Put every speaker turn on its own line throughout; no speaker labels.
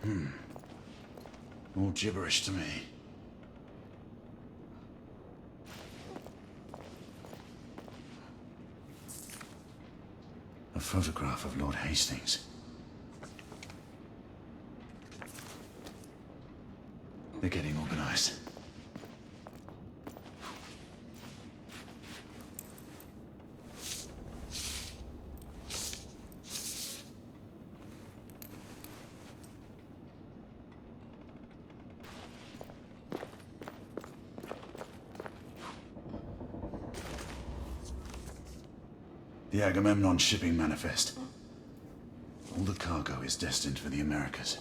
All gibberish to me. A photograph of Lord Hastings. They're getting organized. The Agamemnon shipping manifest. All the cargo is destined for the Americas.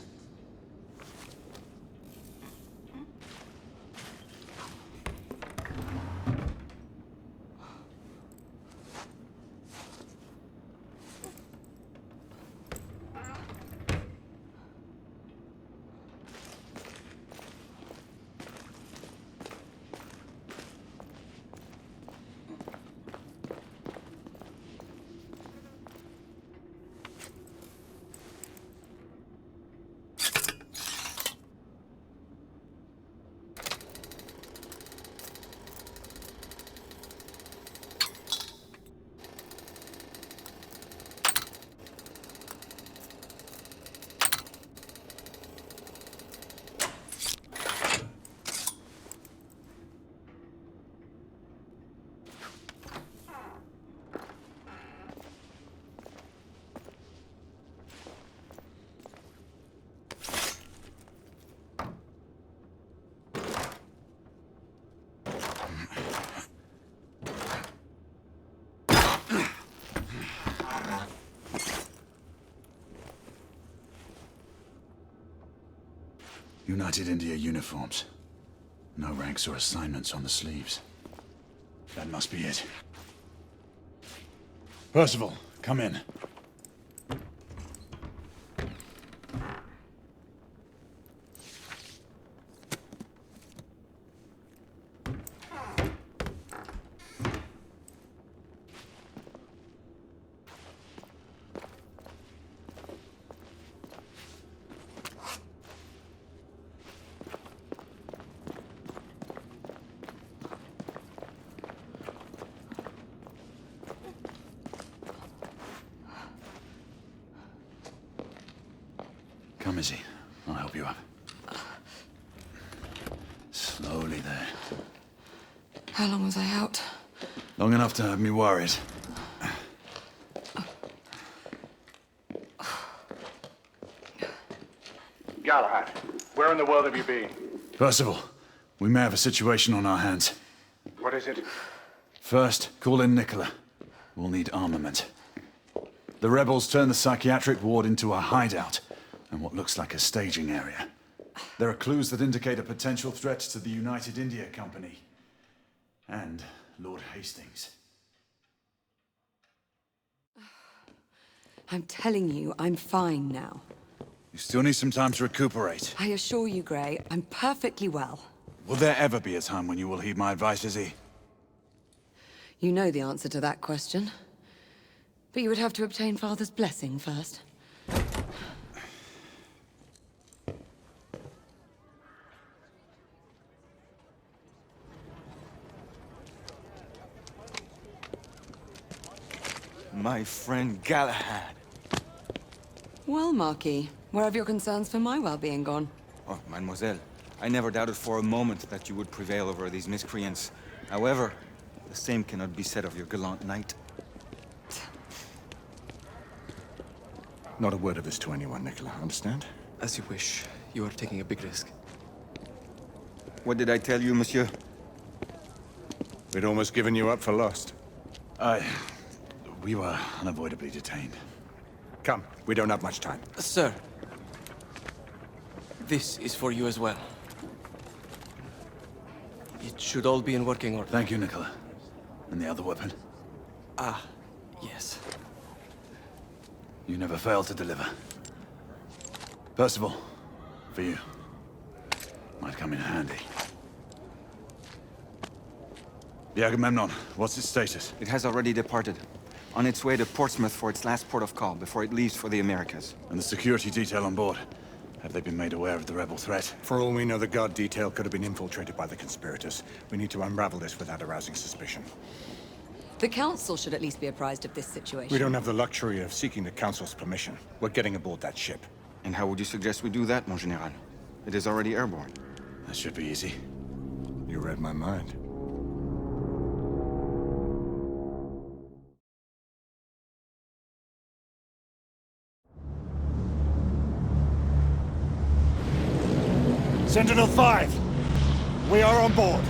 United India uniforms. No ranks or assignments on the sleeves. That must be it. Percival, come in. Come, Izzy. I'll help you up. Slowly there.
How long was I out?
Long enough to have me worried.
Galahad, where in the world have you been?
Percival, we may have a situation on our hands.
What is it?
First, call in Nicola. We'll need armament. The rebels turned the psychiatric ward into a hideout and what looks like a staging area. There are clues that indicate a potential threat to the United India Company and Lord Hastings.
I'm telling you, I'm fine now.
You still need some time to recuperate.
I assure you, Gray, I'm perfectly well.
Will there ever be a time when you will heed my advice, Izzy?
You know the answer to that question. But you would have to obtain Father's blessing first.
My friend Galahad.
Well, Marquis, where have your concerns for my well-being gone?
Oh, mademoiselle, I never doubted for a moment that you would prevail over these miscreants. However, the same cannot be said of your gallant knight.
Not a word of this to anyone, Nicola, understand?
As you wish. You are taking a big risk.
What did I tell you, monsieur?
We'd almost given you up for lost.
We were unavoidably detained.
Come, we don't have much time.
Sir, this is for you as well. It should all be in working order.
Thank you, Nicola. And the other weapon?
Ah, yes.
You never fail to deliver. Percival, for you. Might come in handy. The Agamemnon, what's its status?
It has already departed. On its way to Portsmouth for its last port of call before it leaves for the Americas.
And the security detail on board? Have they been made aware of the rebel threat?
For all we know, the guard detail could have been infiltrated by the conspirators. We need to unravel this without arousing suspicion.
The Council should at least be apprised of this situation.
We don't have the luxury of seeking the Council's permission. We're getting aboard that ship.
And how would you suggest we do that, mon général? It is already airborne.
That should be easy.
You read my mind.
Sentinel-5, we are on board.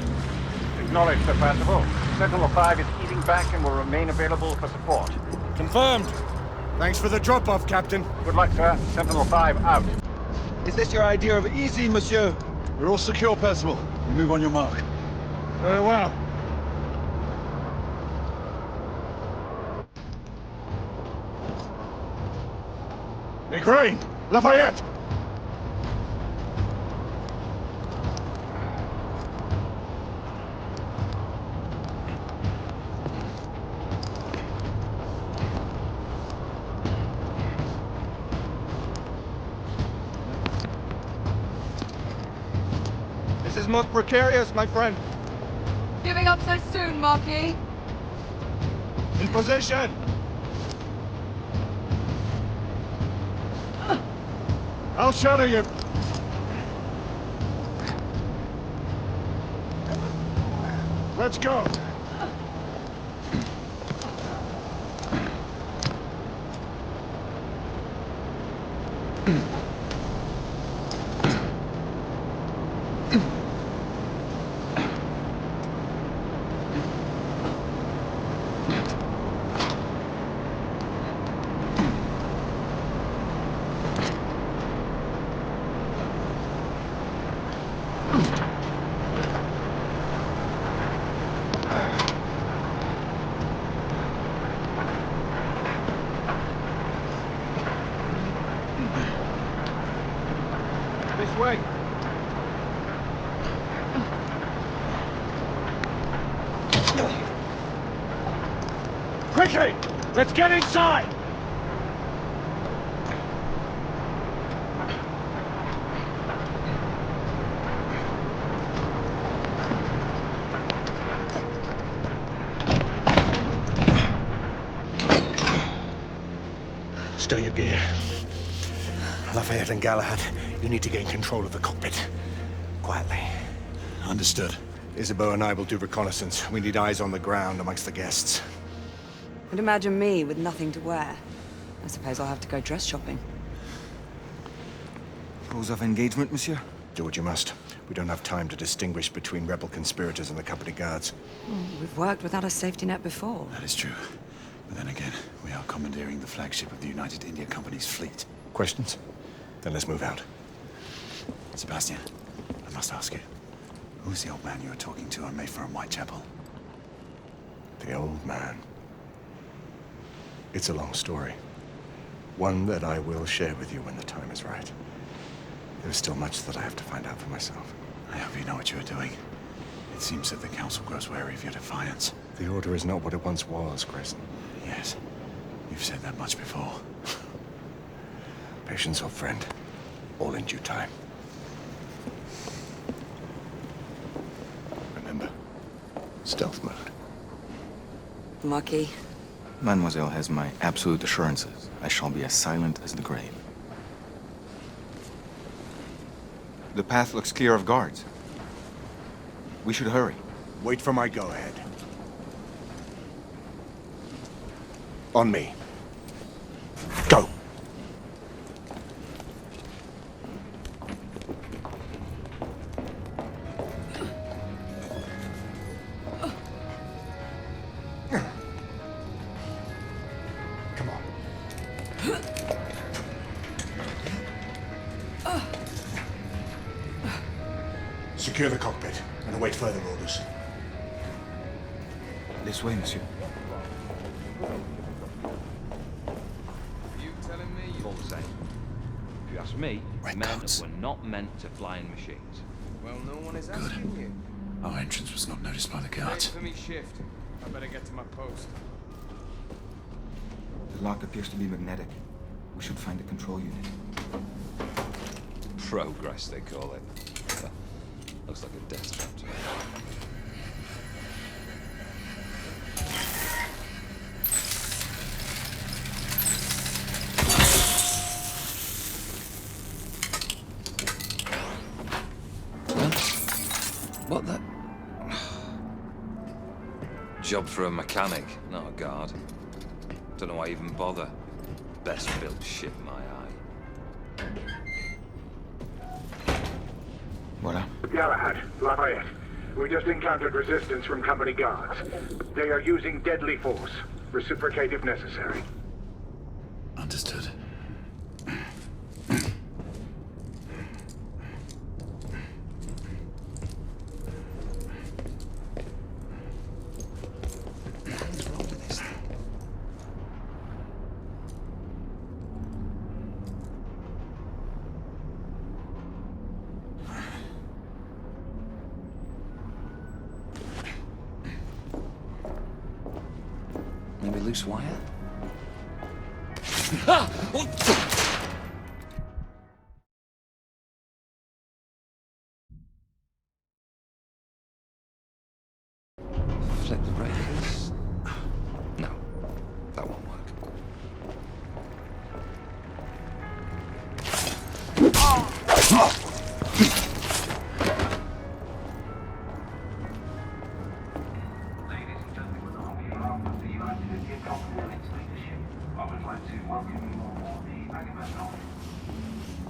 Acknowledged, Sir Percival. Sentinel-5 is easing back and will remain available for support.
Confirmed. Thanks for the drop-off, Captain.
Good luck, sir. Sentinel-5 out.
Is this your idea of easy, monsieur?
We're all secure, Percival. You move on your mark.
Very well. Ukraine! Lafayette!
This is most precarious, my friend.
Giving up so soon, Marquis?
In position! I'll shadow you. Let's go.
This way.
Quickly! Let's get inside! Stow your gear. Lafayette and Galahad, you need to gain control of the cockpit. Quietly.
Understood.
Isabeau and I will do reconnaissance. We need eyes on the ground amongst the guests.
And imagine me with nothing to wear. I suppose I'll have to go dress shopping.
Rules of engagement, monsieur?
Do what you must. We don't have time to distinguish between rebel conspirators and the company guards.
We've worked without a safety net before.
That is true. But then again, we are commandeering the flagship of the United India Company's fleet.
Questions? Then let's move out.
Sebastian, I must ask you. Who's the old man you were talking to on Mayfair and Whitechapel?
The old man. It's a long story. One that I will share with you when the time is right. There's still much that I have to find out for myself.
I hope you know what you are doing. It seems that the Council grows wary of your defiance.
The Order is not what it once was, Grayson.
Yes, you've said that much before.
Patience, old friend. All in due time. Remember, stealth mode.
Marquis,
Mademoiselle has my absolute assurances. I shall be as silent as the grave. The path looks clear of guards. We should hurry.
Wait for my go-ahead. On me. Go! Come on. Secure the cockpit and await further orders.
This way, monsieur.
You telling me you're all the same? If you ask me,
Red
men
coats.
were not meant to fly in machines. Well, no one is asking you.
Our entrance was not noticed by the
Wait
guards.
for me shift. I better get to my post.
The lock appears to be magnetic. We should find the control unit.
Progress, they call it. Looks like a death trap to me. What the? Job for a mechanic, not a guard. Don't know why I even bother. Best built ship in my eye.
Voilà.
Galahad, Lafayette. We just encountered resistance from company guards. They are using deadly force. Reciprocate if necessary.
Understood.
Maybe loose wire? Flip the breakers? No, that won't work.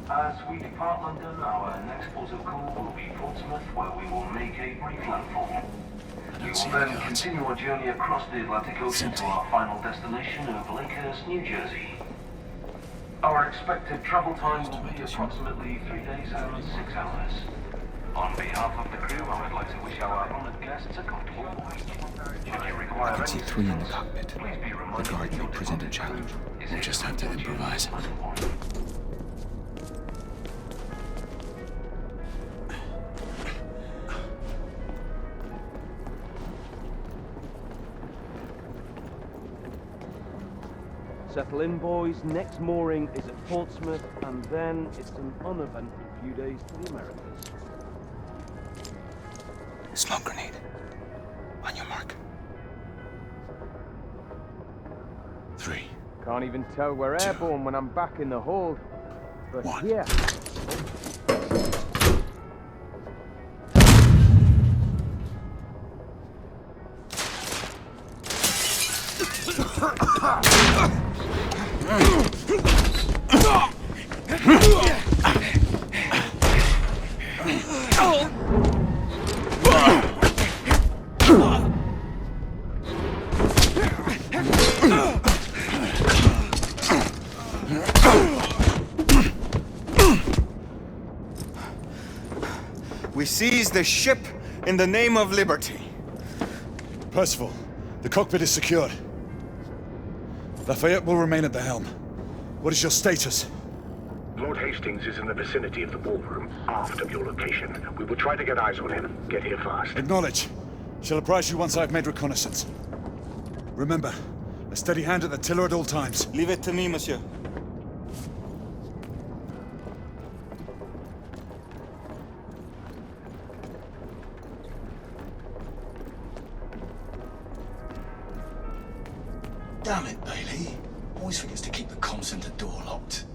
As we depart London, our next port of call will be Portsmouth, where we will make a brief landfall. We will then continue our journey across the Atlantic Ocean to our final destination of Lakehurst, New Jersey. Our expected travel time will be approximately 3 days and 6 hours. On behalf of the crew, I would like to wish our honoured guests a comfortable voyage. Should you require
I can see
any
3 in the
assistance,
cockpit.
please be
The
reminded
guard
that
may
your
present a
departure
challenge.
is
We'll just have to improvise.
Settle in, boys. Next mooring is at Portsmouth, and then it's an uneventful few days to the Americas.
Smoke grenade. On your mark.
3.
Can't even tell we're airborne when I'm back in the hold. But
1.
yeah.
We seized the ship in the name of liberty.
Percival, the cockpit is secured. Lafayette will remain at the helm. What is your status?
Lord Hastings is in the vicinity of the ballroom, aft of your location. We will try to get eyes on him. Get here fast.
Acknowledge. Shall apprise you once I've made reconnaissance. Remember, a steady hand at the tiller at all times.
Leave it to me, monsieur.
Damn it, Bailey. Always forgets to keep the comm center door locked.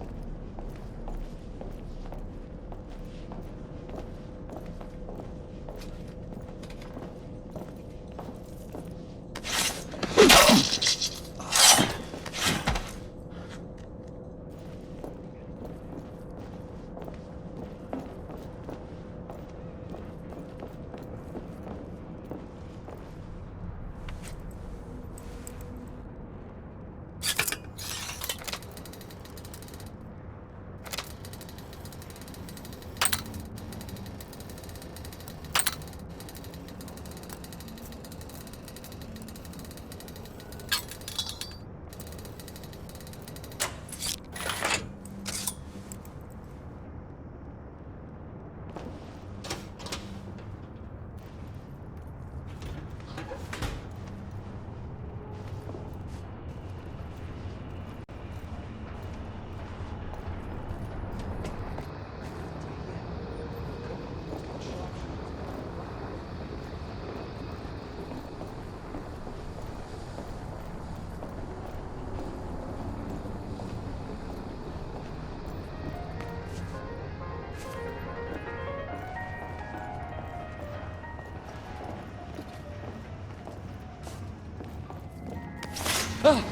Did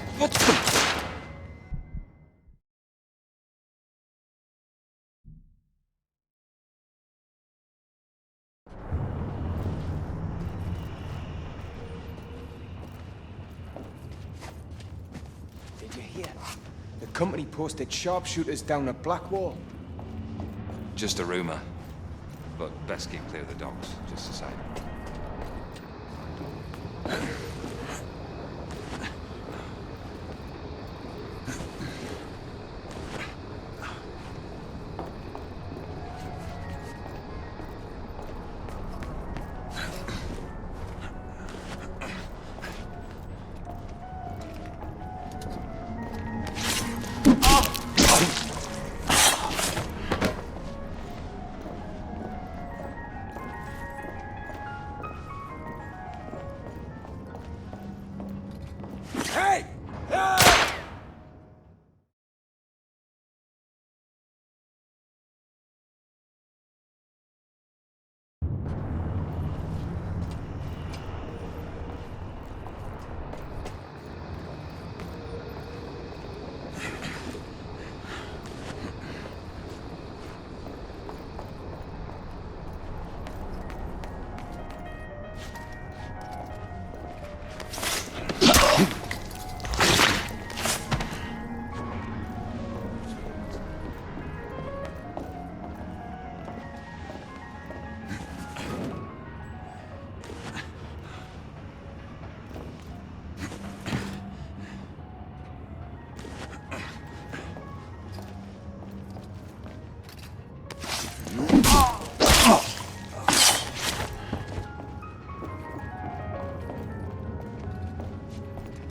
you hear? The company posted sharpshooters down the Blackwall.
Just a rumor. But best keep clear of the docks, just the same.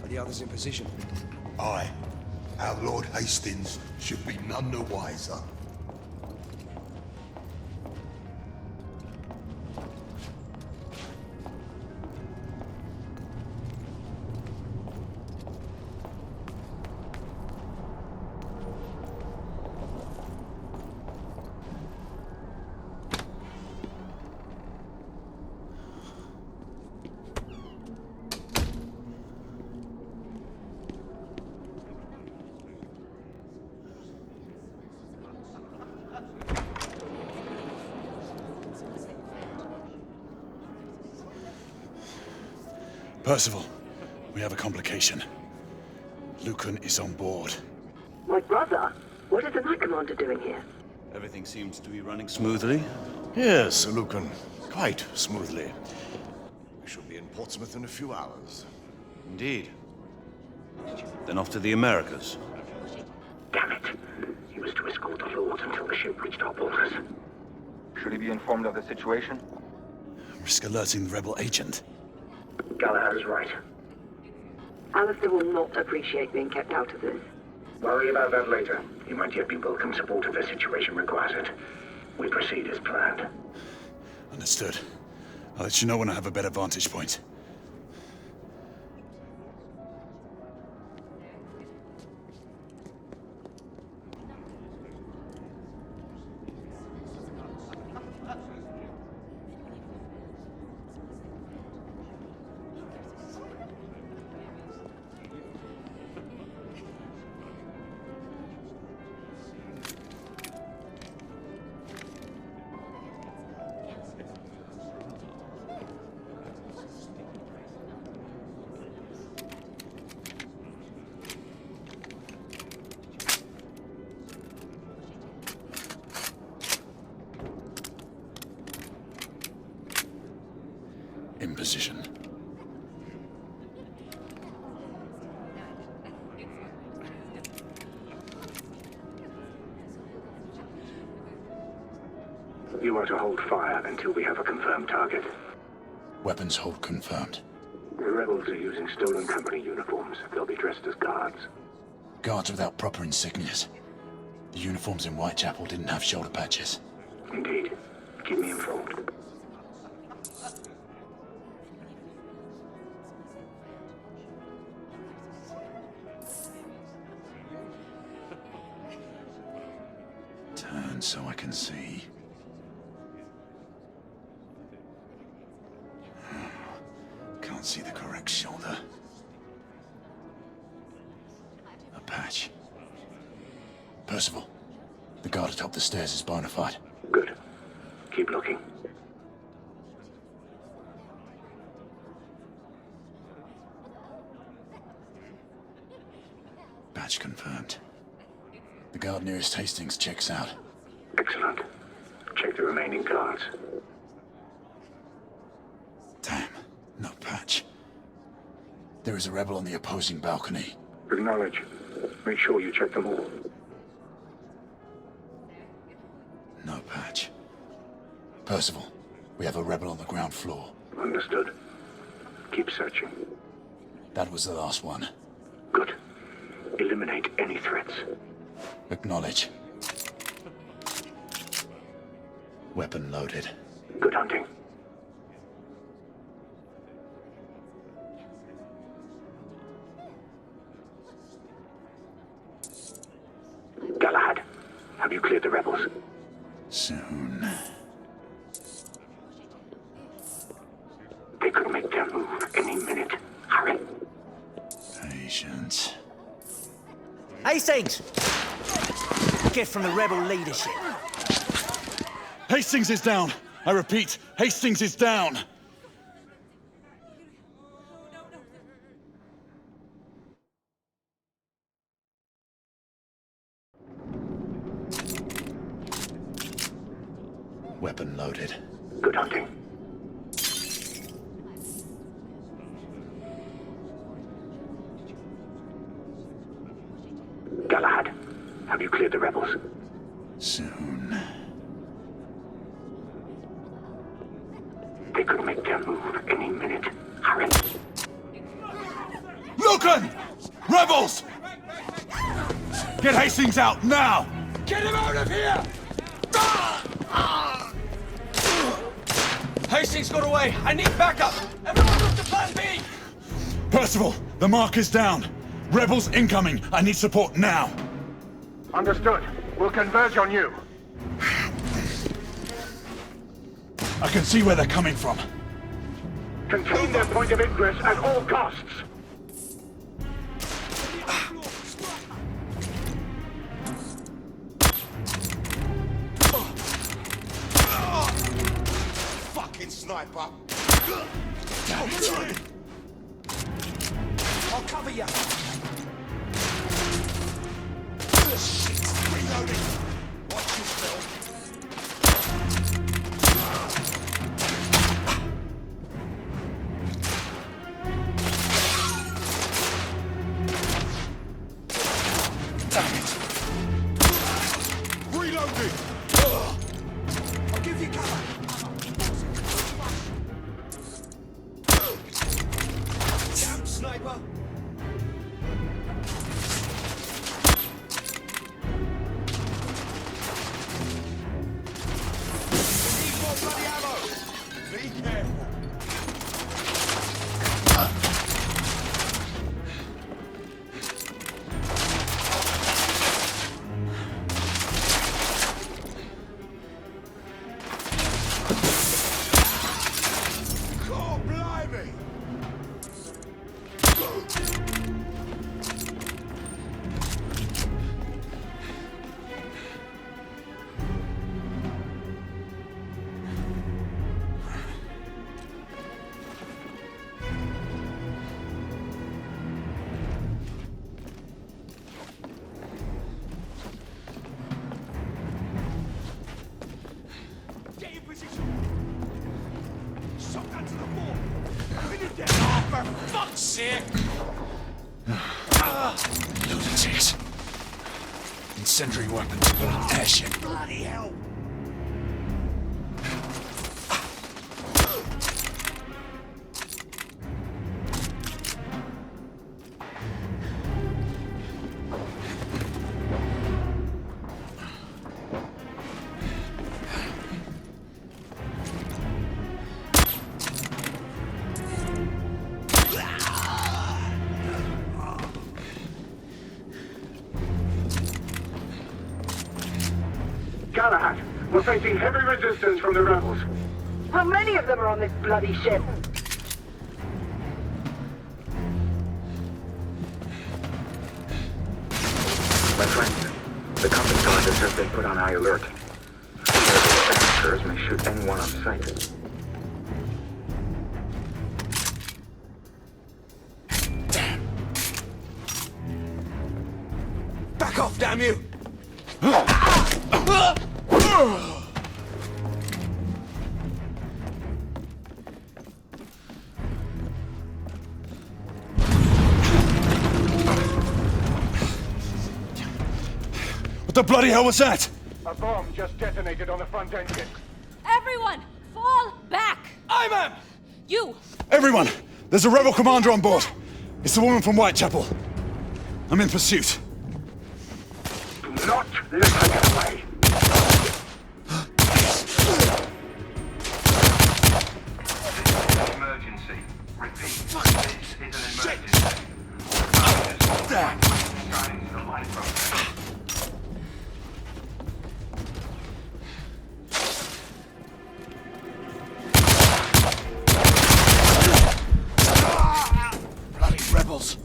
The others in position.
Aye. Our Lord Hastings should be none the wiser.
Percival, we have a complication. Lucan is on board.
My brother? What is the Night Commander doing here?
Everything seems to be running smoothly.
Yes, Lucan. Quite smoothly. We should be in Portsmouth in a few hours.
Indeed. Then off to the Americas.
Damn it. He was to escort the Lord until the ship reached our borders.
Should he be informed of the situation?
Risk alerting the rebel agent.
Galahad is right.
Alistair will not appreciate being kept out of this.
Worry about that later. He might yet be welcome support if the situation requires it. We proceed as planned.
Understood. I'll let you know when I have a better vantage point. In position.
You are to hold fire until we have a confirmed target.
Weapons hold confirmed.
The rebels are using stolen company uniforms. They'll be dressed as guards.
Guards without proper insignias. The uniforms in Whitechapel didn't have shoulder patches.
Indeed. Keep me informed.
Turn so I can see. Can't see the correct shoulder. patch. Percival, the guard atop the stairs is bona fide.
Good. Keep looking.
Patch confirmed. The guard nearest Hastings checks out.
Excellent. Check the remaining guards.
Damn, no patch. There is a rebel on the opposing balcony.
Acknowledge. Make sure you check them all.
No patch. Percival, we have a rebel on the ground floor.
Understood. Keep searching.
That was the last one.
Good. Eliminate any threats.
Acknowledge. Weapon loaded.
Good hunting. Galahad, have you cleared the rebels?
Soon.
They could make their move any minute. Hurry.
Patience.
Hastings! Get from the rebel leadership.
Hastings is down! I repeat, Hastings is down! Weapon loaded.
Good hunting. Galahad, have you cleared the rebels?
Soon.
They could make their move any minute. Hurry.
Lucan! Rebels! Get Hastings out, now!
Get him out of here! Hastings got away. I need backup. Everyone move to plan B!
Percival, the mark is down. Rebels incoming. I need support now.
Understood. We'll converge on you.
I can see where they're coming from.
Contain their point of ingress at all costs.
Fucking sniper! I'll cover you! Shit! Reloading! Watch yourself! Damn it! Reloading! I'll give you cover! Damn sniper! Need more bloody ammo! Be careful! God blimey! Get in position! Shotgun to the wall! Finish them! Oh, for fuck's sake!
Lunatics. Incendiary weapons will an airship.
Bloody hell!
Galahad, we're facing heavy resistance from the rebels.
How many of them are on this bloody ship?
My friends, the compass guards have been put on high alert. The attackers may shoot anyone on sight.
Back off, damn you!
What the bloody hell was that?
A bomb just detonated on the front engine.
Everyone, fall back!
Imam!
You!
Everyone! There's a rebel commander on board. It's the woman from Whitechapel. I'm in pursuit.
Do not let her get away.
Emergency. Repeat. This is an emergency. Signs the lifeboat.
Bloody rebels.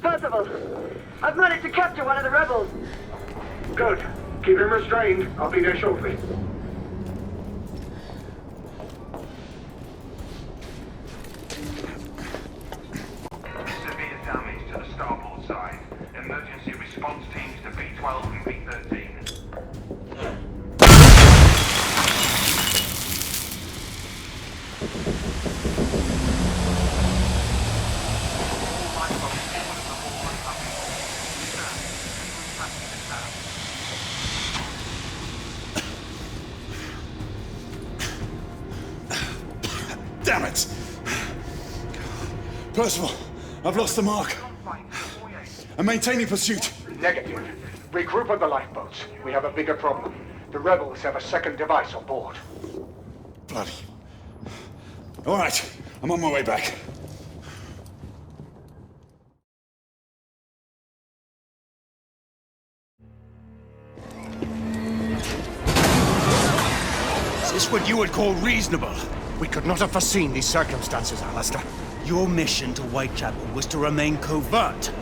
Percival, I've managed to capture one of the rebels.
Good. Keep him restrained. I'll be there shortly.
Severe damage to the starboard side. Emergency response teams to B12 and B13.
Damn it! Percival, I've lost the mark. I'm maintaining pursuit.
Negative. Regroup on the lifeboats. We have a bigger problem. The rebels have a second device on board.
Bloody. All right, I'm on my way back.
Is this what you would call reasonable?
We could not have foreseen these circumstances, Alistair.
Your mission to Whitechapel was to remain covert.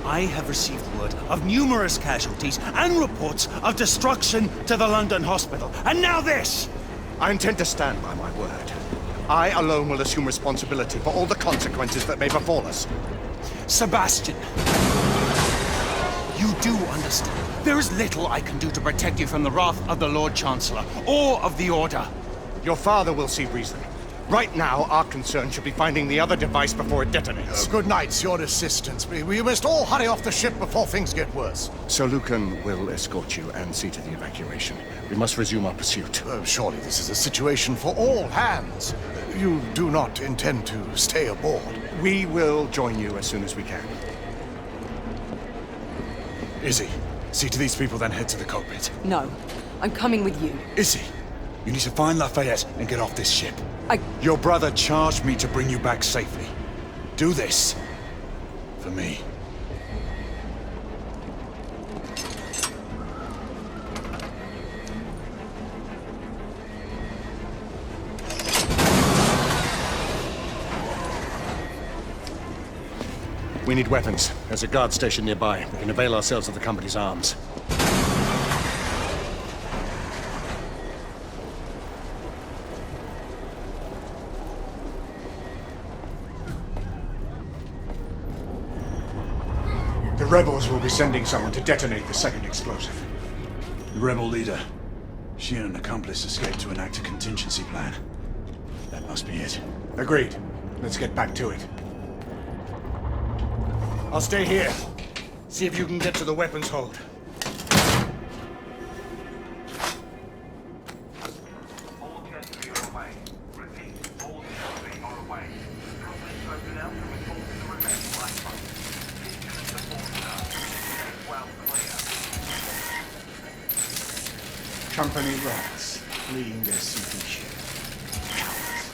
I have received word of numerous casualties and reports of destruction to the London hospital. And now this!
I intend to stand by my word. I alone will assume responsibility for all the consequences that may befall us.
Sebastian, you do understand. There is little I can do to protect you from the wrath of the Lord Chancellor or of the Order.
Your father will see reason. Right now, our concern should be finding the other device before it detonates.
Good night, your assistance. We must all hurry off the ship before things get worse.
Sir Lucan will escort you and see to the evacuation. We must resume our pursuit.
Surely this is a situation for all hands. You do not intend to stay aboard?
We will join you as soon as we can.
Izzy, see to these people, then head to the cockpit.
No, I'm coming with you.
Izzy, you need to find Lafayette and get off this ship.
I...
Your brother charged me to bring you back safely. Do this. For me.
We need weapons. There's a guard station nearby. We can avail ourselves of the company's arms.
The rebels will be sending someone to detonate the second explosive.
The rebel leader. She and an accomplice escaped to enact a contingency plan. That must be it.
Agreed. Let's get back to it.
I'll stay here. See if you can get to the weapons hold.
All gentry are away. Repeat, all gentry are away. Company personnel can report to the remaining lifeboat. Kitchen and support staff. Well clear.
Company rats, fleeing their sinking ship. Cowards.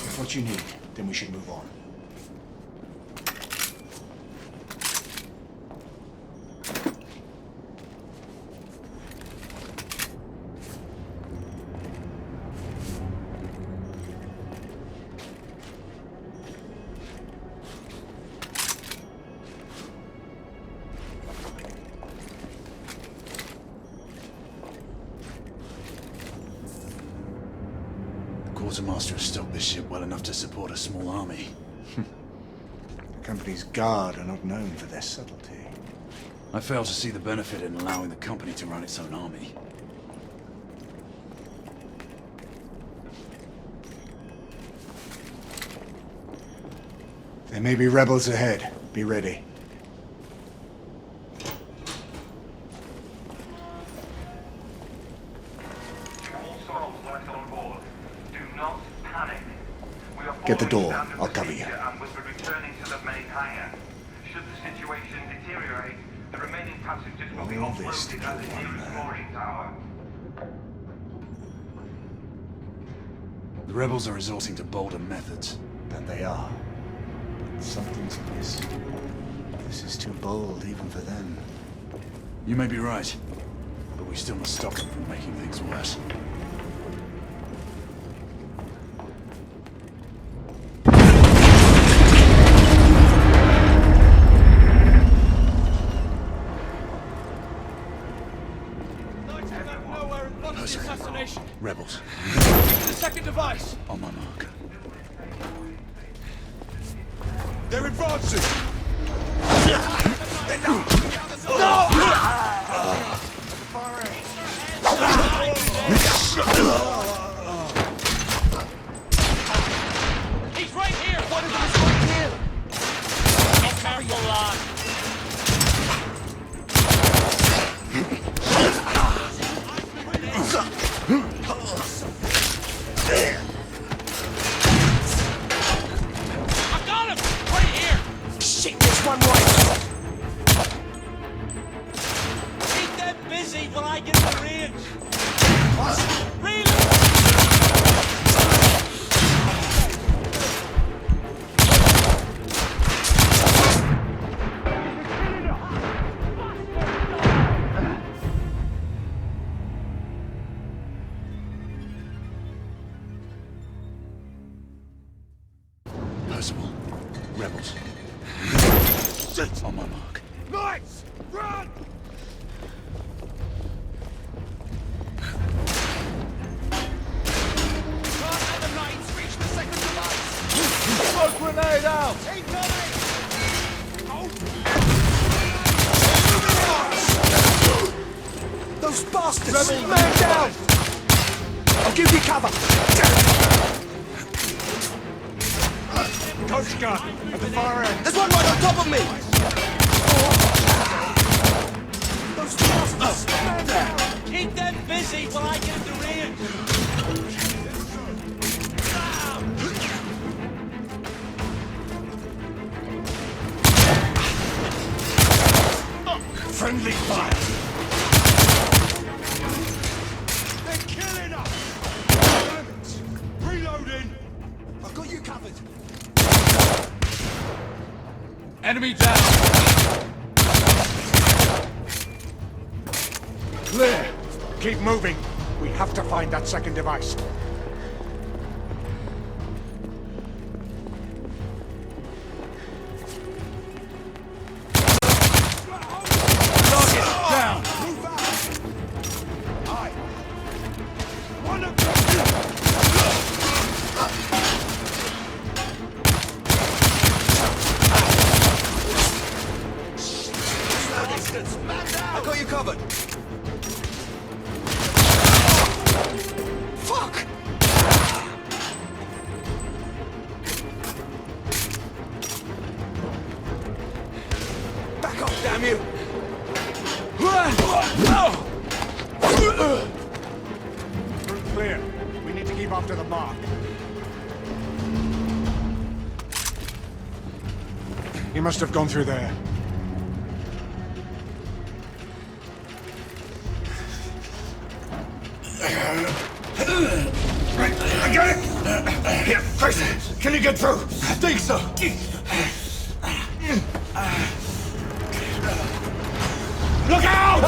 If what you need, then we should move on.
quartermaster has stocked this ship well enough to support a small army.
The company's guard are not known for their subtlety.
I fail to see the benefit in allowing the company to run its own army.
There may be rebels ahead. Be ready. Get the door. I'll cover you.
And will be returning to the main hangar. Should the situation deteriorate, the remaining passengers will be offloaded at the nearest mooring tower.
The rebels are resorting to bolder methods.
That they are. But something's amiss. This is too bold even for them.
You may be right, but we still must stop them from making things worse. Rebels.
The second device!
On my mark.
They're advancing! He's right here! What is this right here? Get careful, lad! I got him! Right here! Shit, there's one right! Keep them busy when I get the range! Reload!
Percival. Rebels.
Shit!
On my mark.
Knights! Run! Can't let the Knights reach the second device! Smoke grenade out! Incoming!
Those bastards!
Rebels,
Man down! I'll give you cover!
Coach gun at the far end!
There's one right on top of me! Those bastards! Man down!
Keep them busy while I get the range!
Friendly fire!
They're killing us! Reloading!
I've got you covered!
Enemy down!
Clear! Keep moving. We have to find that second device.
Target down!
Move out! Aye.
One of them!
I got you covered. Fuck! Back off, damn you! Clear. We need to keep after the mark. He must have gone through there. I got it! Here, first, can you get through? I think so. Look out!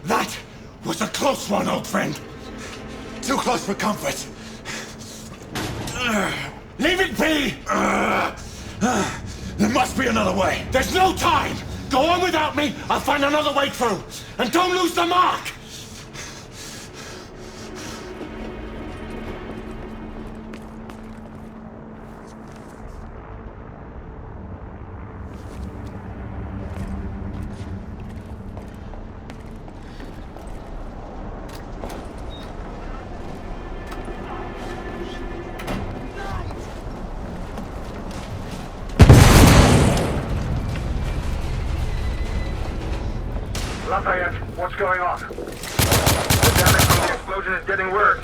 That was a close one, old friend. Too close for comfort. Leave it be! There must be another way. There's no time! Go on without me, I'll find another way through. And don't lose the mark!
Lafayette, what's going on? The damage from the explosion is getting worse.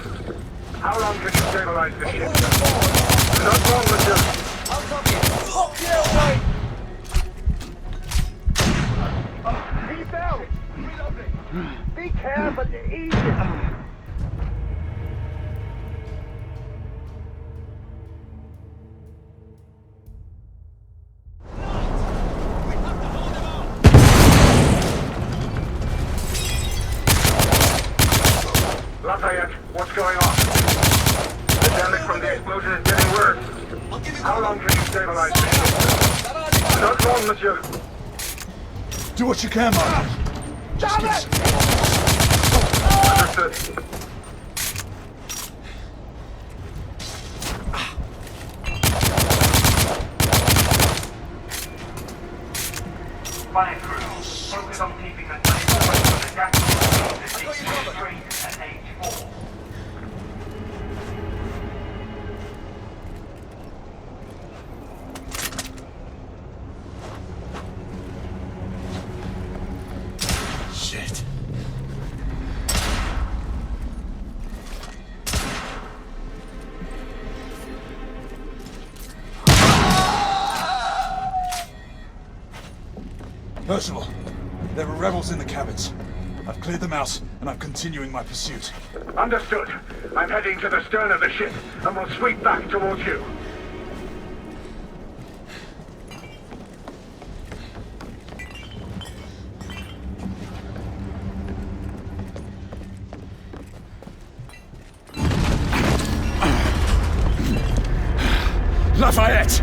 How long can you stabilize the ship? Not long, monsieur.
I'll copy it. Oh, yeah, wait! He fell! Reloading! Be careful, easy!
Lafayette, what's going on? The damage from the explosion is getting worse. How long can you stabilize the ship? Not long, monsieur.
Do what you can, man.
Damn it!
Understood.
Fire crew, focus on keeping the place away from the gas between H3 and H4.
Shit. Percival, there are rebels in the cabins. I've cleared them out, and I'm continuing my pursuit.
Understood. I'm heading to the stern of the ship, and will sweep back towards you.
Lafayette!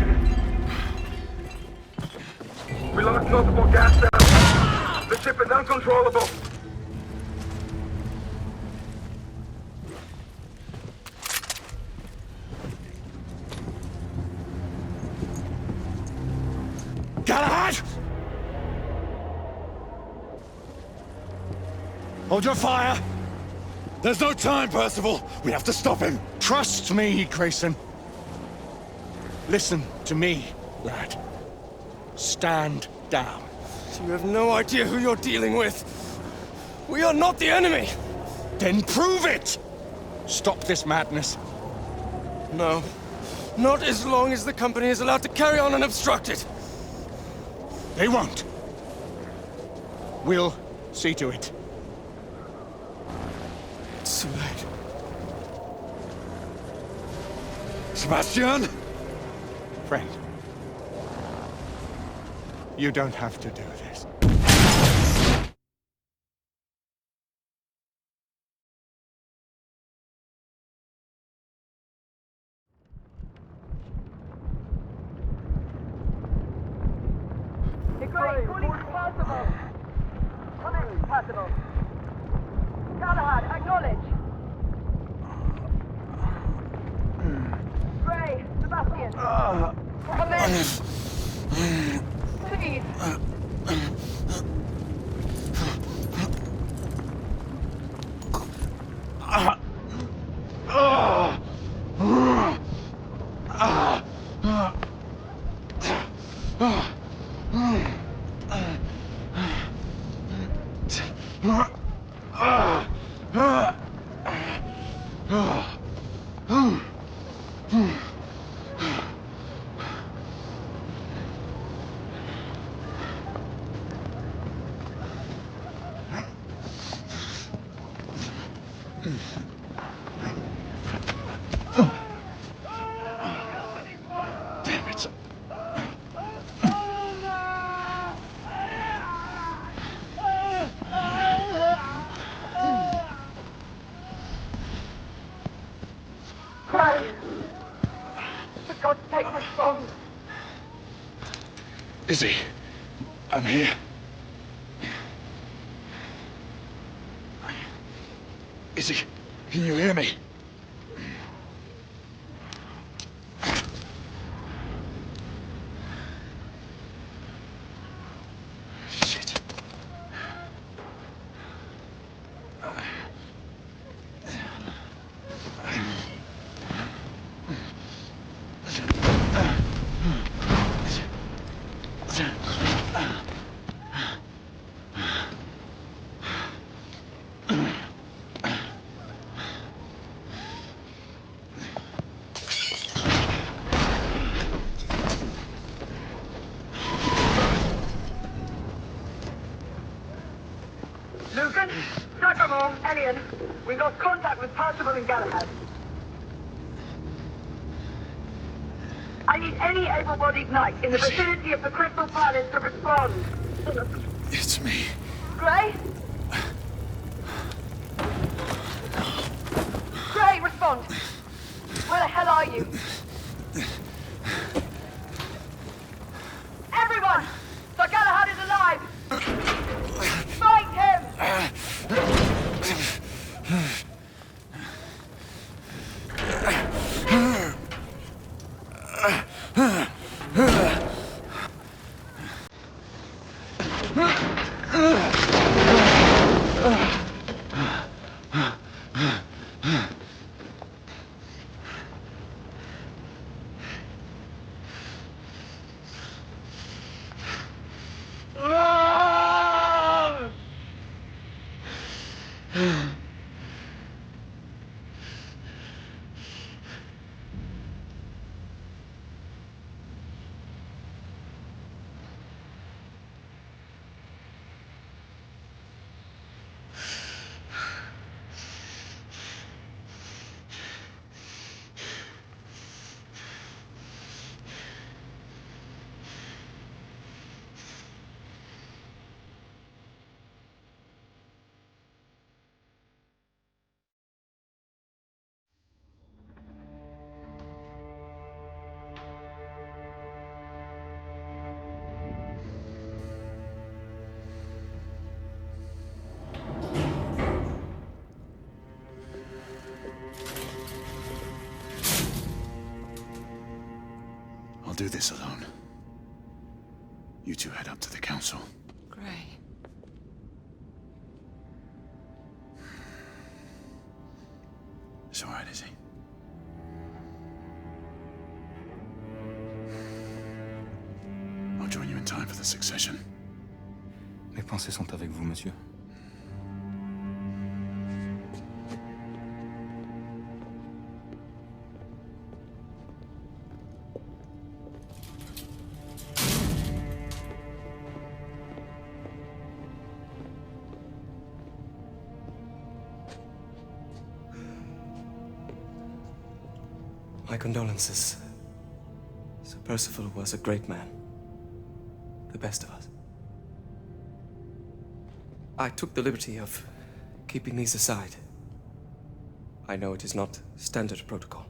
We lost multiple gas cells. The ship is uncontrollable.
Galahad! Hold your fire! There's no time, Percival! We have to stop him!
Trust me, Grayson. Listen to me, lad. Stand down.
You have no idea who you're dealing with. We are not the enemy!
Then prove it! Stop this madness.
No. Not as long as the company is allowed to carry on unobstructed.
They won't. We'll see to it.
It's too late.
Sebastian?
Friend. You don't have to do this.
Great, calling possible. Comment possible. Galahad, acknowledge. Gray, Sebastian. Come in. Please. For God's sake, respond.
Izzy, I'm here. Izzy, can you hear me? Shit.
Lucan, Sacramore, Elian, we lost contact with Percival and Galahad. I need any able-bodied knight in the vicinity of the Crystal Palace to respond.
It's me.
Gray? Gray, respond. Where the hell are you? Everyone! Sir Galahad is alive! Fight him!
I'll do this alone. You two head up to the council.
Gray.
It's all right, Izzy. I'll join you in time for the succession.
Mes pensées sont avec vous, monsieur.
My condolences. Sir Percival was a great man. The best of us. I took the liberty of keeping these aside. I know it is not standard protocol.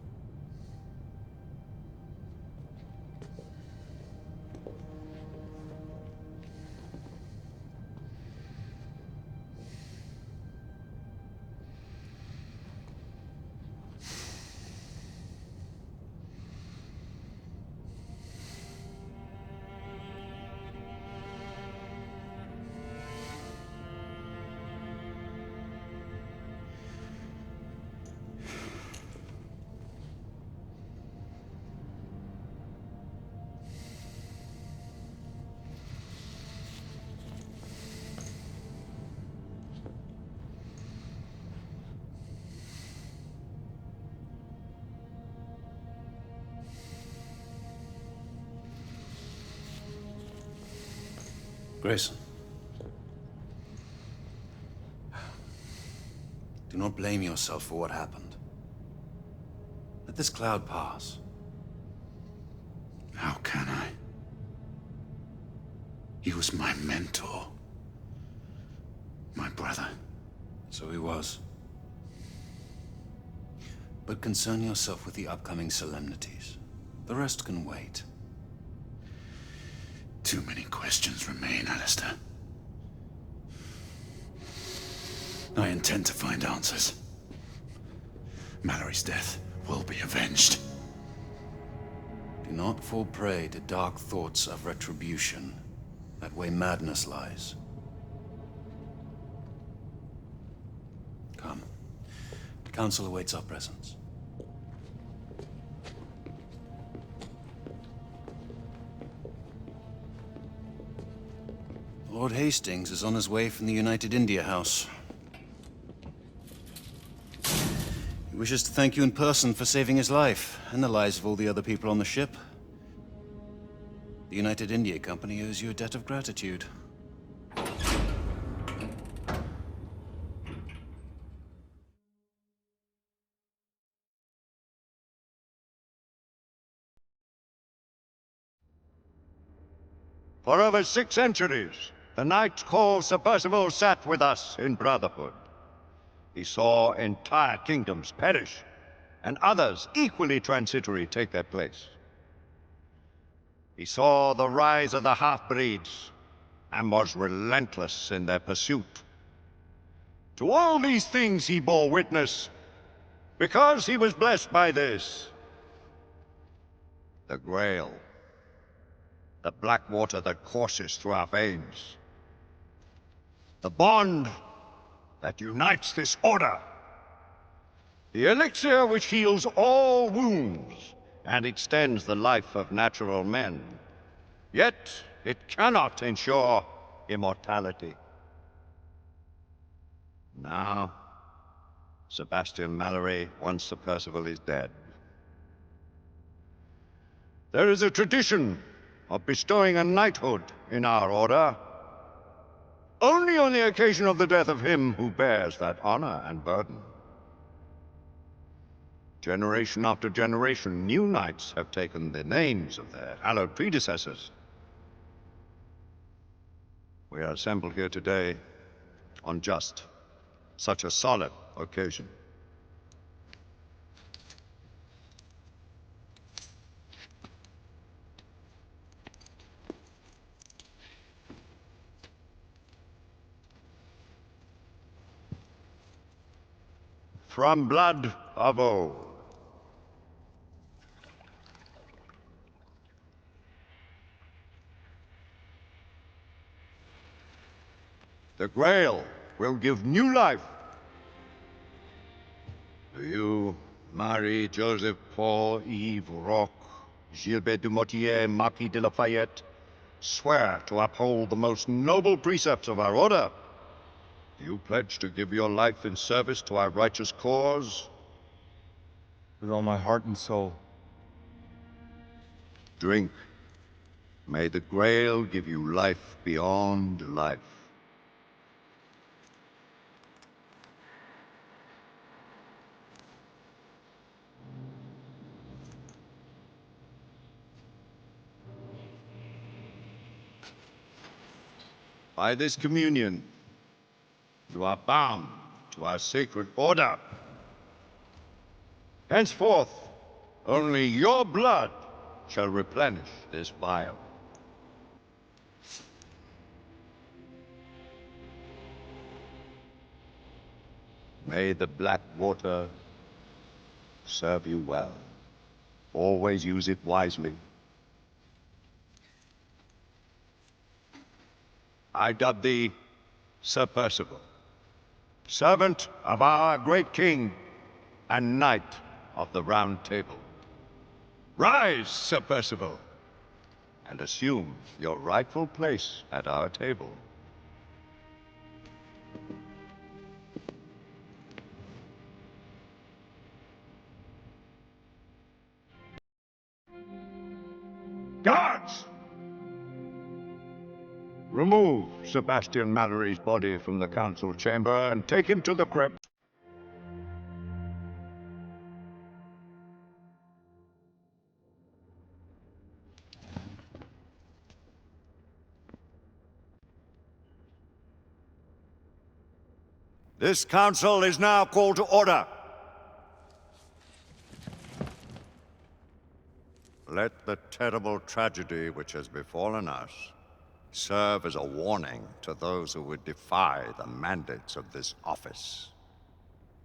Grayson. Do not blame yourself for what happened. Let this cloud pass.
How can I? He was my mentor. My brother.
So he was. But concern yourself with the upcoming solemnities. The rest can wait.
Too many questions remain, Alistair. I intend to find answers. Mallory's death will be avenged.
Do not fall prey to dark thoughts of retribution. That way madness lies. Come. The Council awaits our presence. Lord Hastings is on his way from the United India House. He wishes to thank you in person for saving his life, and the lives of all the other people on the ship. The United India Company owes you a debt of gratitude.
For over 6 centuries, the knight called Sir Percival sat with us in brotherhood. He saw entire kingdoms perish, and others equally transitory take their place. He saw the rise of the half-breeds, and was relentless in their pursuit. To all these things he bore witness, because he was blessed by this. The Grail. The black water that courses through our veins. The bond that unites this order. The elixir which heals all wounds and extends the life of natural men. Yet it cannot ensure immortality. Now, Sebastian Mallory, once Sir Percival, is dead. There is a tradition of bestowing a knighthood in our order, only on the occasion of the death of him who bears that honor and burden. Generation after generation, new knights have taken the names of their hallowed predecessors. We are assembled here today on just such a solemn occasion. From blood of old. The Grail will give new life to you, Marie, Joseph, Paul, Yves, Roch, Gilbert du Motier, Marquis de Lafayette. Swear to uphold the most noble precepts of our order. You pledge to give your life in service to our righteous cause?
With all my heart and soul.
Drink. May the Grail give you life beyond life. By this communion, you are bound to our sacred order. Henceforth, only your blood shall replenish this vial. May the black water serve you well. Always use it wisely. I dub thee Sir Percival, servant of our great king and knight of the Round Table. Rise, Sir Percival, and assume your rightful place at our table. Guards! Remove Sebastian Mallory's body from the council chamber and take him to the crypt. This council is now called to order. Let the terrible tragedy which has befallen us serve as a warning to those who would defy the mandates of this office.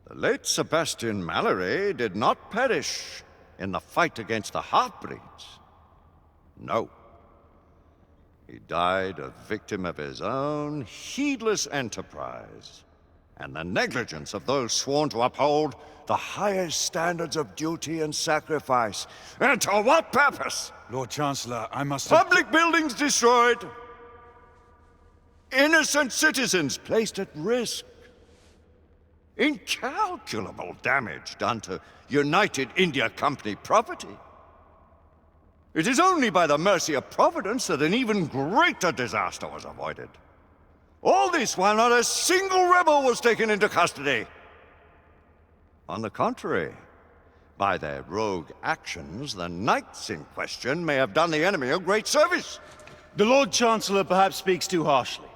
The late Sebastian Mallory did not perish in the fight against the half-breeds. No. He died a victim of his own heedless enterprise and the negligence of those sworn to uphold the highest standards of duty and sacrifice. And to what purpose?
Lord Chancellor, I must...
Public buildings destroyed. Innocent citizens placed at risk. Incalculable damage done to United India Company property. It is only by the mercy of Providence that an even greater disaster was avoided. All this while not a single rebel was taken into custody. On the contrary, by their rogue actions, the knights in question may have done the enemy a great service.
The Lord Chancellor perhaps speaks too harshly.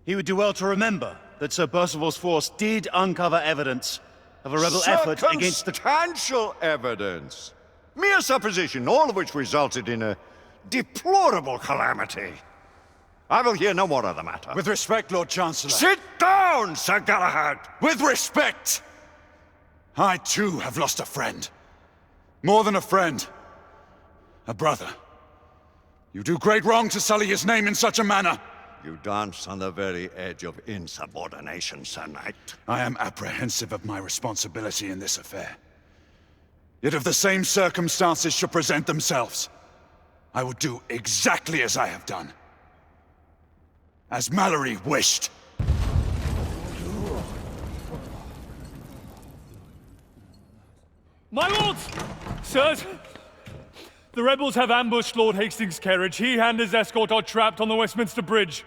He would do well to remember that Sir Percival's force did uncover evidence of a rebel effort against the...
Circumstantial evidence. Mere supposition, all of which resulted in a deplorable calamity. I will hear no more of the matter.
With respect, Lord Chancellor.
Sit down, Sir Galahad!
With respect! I too have lost a friend. More than a friend. A brother. You do great wrong to sully his name in such a manner.
You dance on the very edge of insubordination, Sir Knight.
I am apprehensive of my responsibility in this affair. Yet if the same circumstances should present themselves, I would do exactly as I have done. As Mallory wished.
My lords! Sirs! The rebels have ambushed Lord Hastings' carriage. He and his escort are trapped on the Westminster Bridge.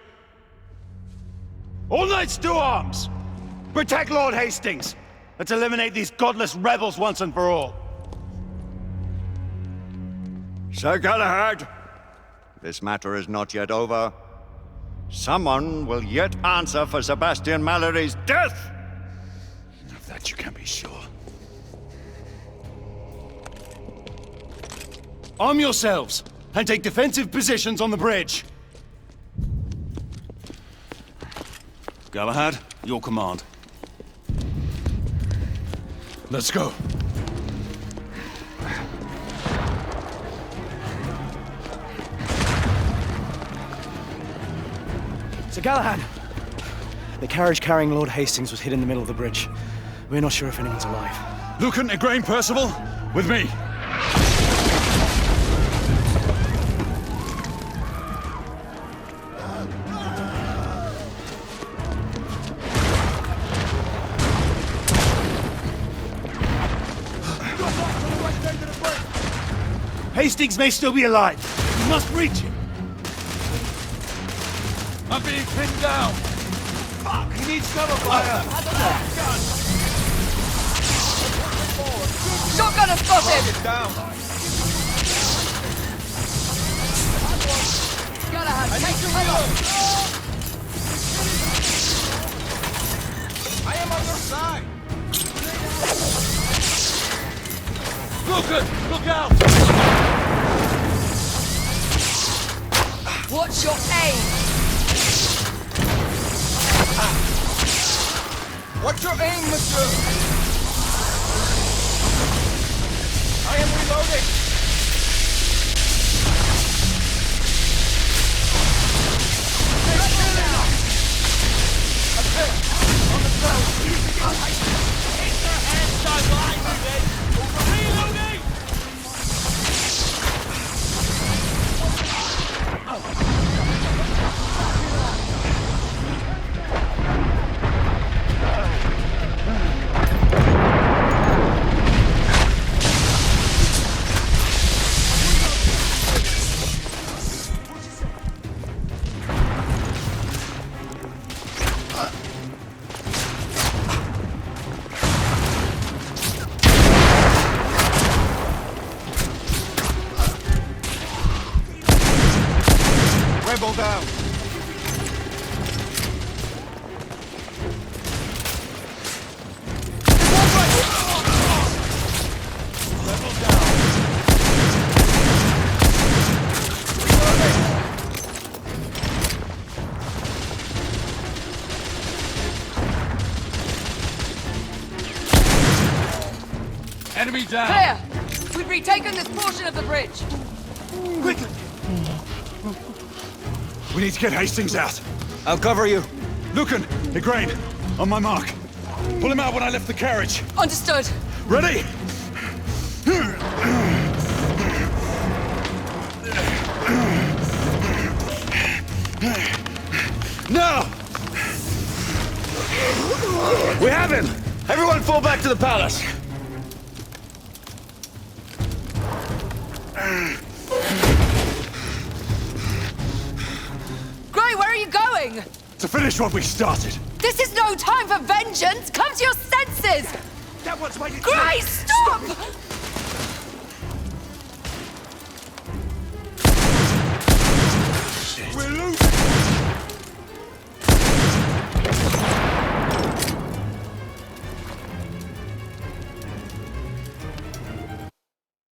All knights to arms! Protect Lord Hastings! Let's eliminate these godless rebels once and for all.
Sir Galahad, this matter is not yet over. Someone will yet answer for Sebastian Mallory's death!
Of that you can be sure.
Arm yourselves, and take defensive positions on the bridge. Galahad, your command.
Let's go.
Sir Galahad! The carriage carrying Lord Hastings was hit in the middle of the bridge. We're not sure if anyone's alive.
Lucan, Igraine, Percival, with me.
Hastings may still be alive. We must reach him.
I'm being pinned down. Fuck! He needs cover fire.
Shotgunner spotted!
Down.
Galahad, take cover!
I am on your side. Lucan, look out!
What's your aim?
What's your aim, monsieur? I am reloading. On the ground. Hit their heads down behind me, then. Reloading! Enemy down!
Clear! We've retaken this portion of the bridge.
Quickly! We need to get Hastings out.
I'll cover you.
Lucan, Igraine, on my mark. Pull him out when I lift the carriage.
Understood.
Ready?
No! We have him! Everyone fall back to the palace!
Gray, where are you going?
To finish what we started.
This is no time for vengeance! Come to your senses!
That one's waiting.
Gray, stop!
We're losing!